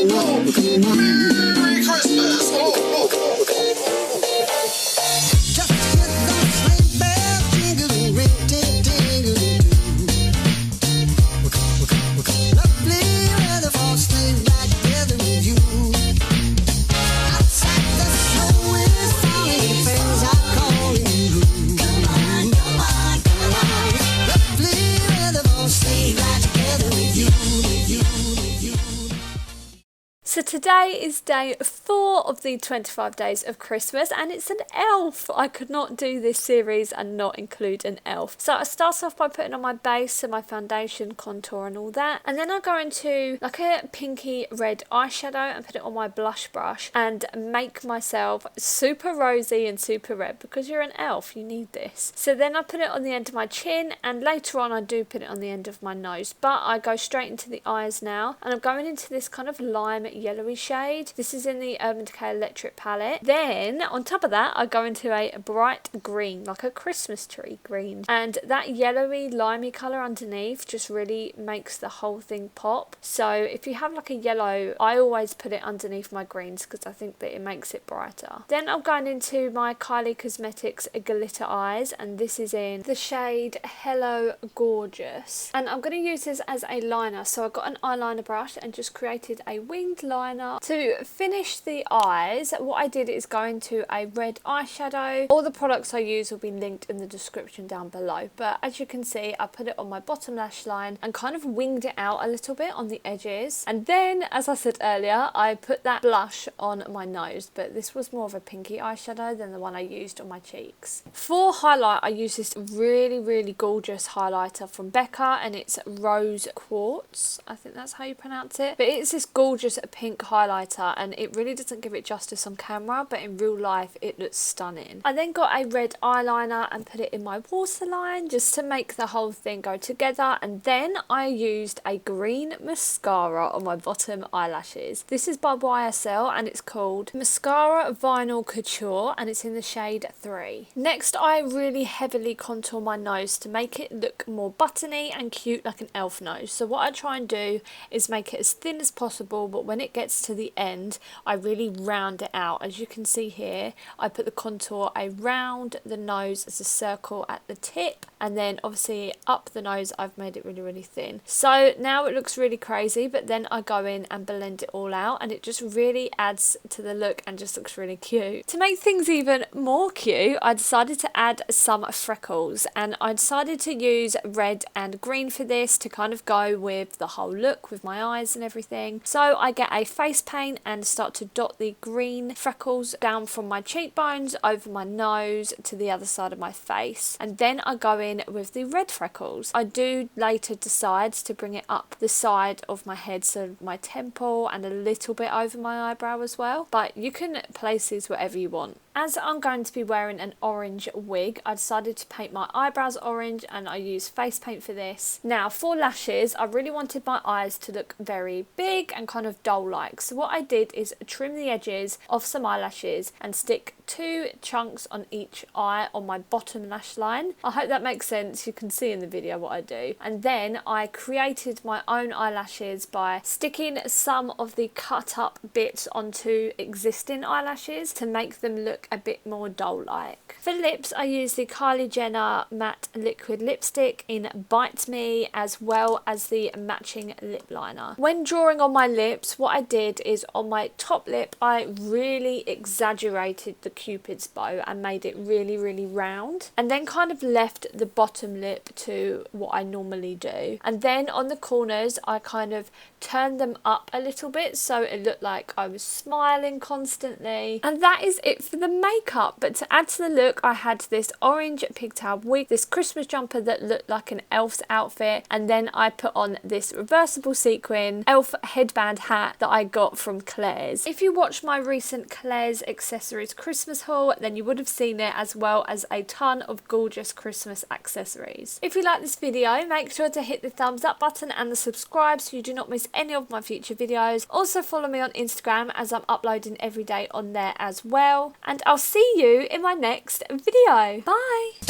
Merry Christmas! Just hear those sleigh bells jingling, ring, ting, ting, lovely weather for sleigh ride together with you. Outside the snow is falling, friends are calling you. Come on, come on, come on. Lovely weather for sleigh ride together with you, with you, with you. So today is day 4 of the 25 days of Christmas, and it's an elf. I could not do this series and not include an elf. So I start off by putting on my base, so my foundation, contour and all that, and then I go into like a pinky red eyeshadow and put it on my blush brush and make myself super rosy and super red, because you're an elf, you need this. So then I put it on the end of my chin, and later on I do put it on the end of my nose, but I go straight into the eyes now, and I'm going into this kind of lime yellowy shade. This is in the Urban Decay Electric palette. Then on top of that I go into a bright green, like a Christmas tree green, and that yellowy limey colour underneath just really makes the whole thing pop. So if you have like a yellow, I always put it underneath my greens because I think that it makes it brighter. Then I'm going into my Kylie Cosmetics glitter eyes, and this is in the shade Hello Gorgeous, and I'm going to use this as a liner. So I got an eyeliner brush and just created a winged liner. To finish the eyes, what I did is go into a red eyeshadow. All the products I use will be linked in the description down below, but as you can see I put it on my bottom lash line and kind of winged it out a little bit on the edges, and then as I said earlier I put that blush on my nose, but this was more of a pinky eyeshadow than the one I used on my cheeks. For highlight I use this really gorgeous highlighter from BECCA, and it's Rose Quartz, I think that's how you pronounce it, but it's this gorgeous pink highlighter and it really doesn't give it justice on camera, but in real life it looks stunning. I then got a red eyeliner and put it in my waterline just to make the whole thing go together, and then I used a green mascara on my bottom eyelashes. This is by YSL and it's called Mascara Vinyl Couture and it's in the shade 3. Next I really heavily contour my nose to make it look more buttony and cute like an elf nose. So what I try and do is make it as thin as possible, but when it gets to the end I really round it out. As you can see here I put the contour around the nose as a circle at the tip, and then obviously up the nose I've made it really thin. So now it looks really crazy, but then I go in and blend it all out and it just really adds to the look and just looks really cute. To make things even more cute I decided to add some freckles, and I decided to use red and green for this to kind of go with the whole look with my eyes and everything. So I get a face paint and start to dot the green freckles down from my cheekbones over my nose to the other side of my face, and then I go in with the red freckles. I do later decide to bring it up the side of my head, so my temple and a little bit over my eyebrow as well, but you can place these wherever you want. As I'm going to be wearing an orange wig, I decided to paint my eyebrows orange and I used face paint for this. Now for lashes, I really wanted my eyes to look very big and kind of doll-like. So what I did is trim the edges of some eyelashes and stick 2 chunks on each eye on my bottom lash line. I hope that makes sense. You can see in the video what I do. And then I created my own eyelashes by sticking some of the cut up bits onto existing eyelashes to make them look a bit more doll-like. For lips, I used the Kylie Jenner matte liquid lipstick in Bite Me, as well as the matching lip liner. When drawing on my lips, what I did is on my top lip I really exaggerated the cupid's bow and made it really round, and then kind of left the bottom lip to what I normally do, and then on the corners I kind of turned them up a little bit so it looked like I was smiling constantly. And that is it for the makeup. But to add to the look, I had this orange pigtail wig, this Christmas jumper that looked like an elf's outfit, and then I put on this reversible sequin elf headband hat that I got from Claire's. If you watched my recent Claire's accessories Christmas haul, then you would have seen it, as well as a ton of gorgeous Christmas accessories. If you like this video, make sure to hit the thumbs up button and the subscribe so you do not miss any of my future videos. Also follow me on Instagram, as I'm uploading every day on there as well, and I'll see you in my next video. Bye!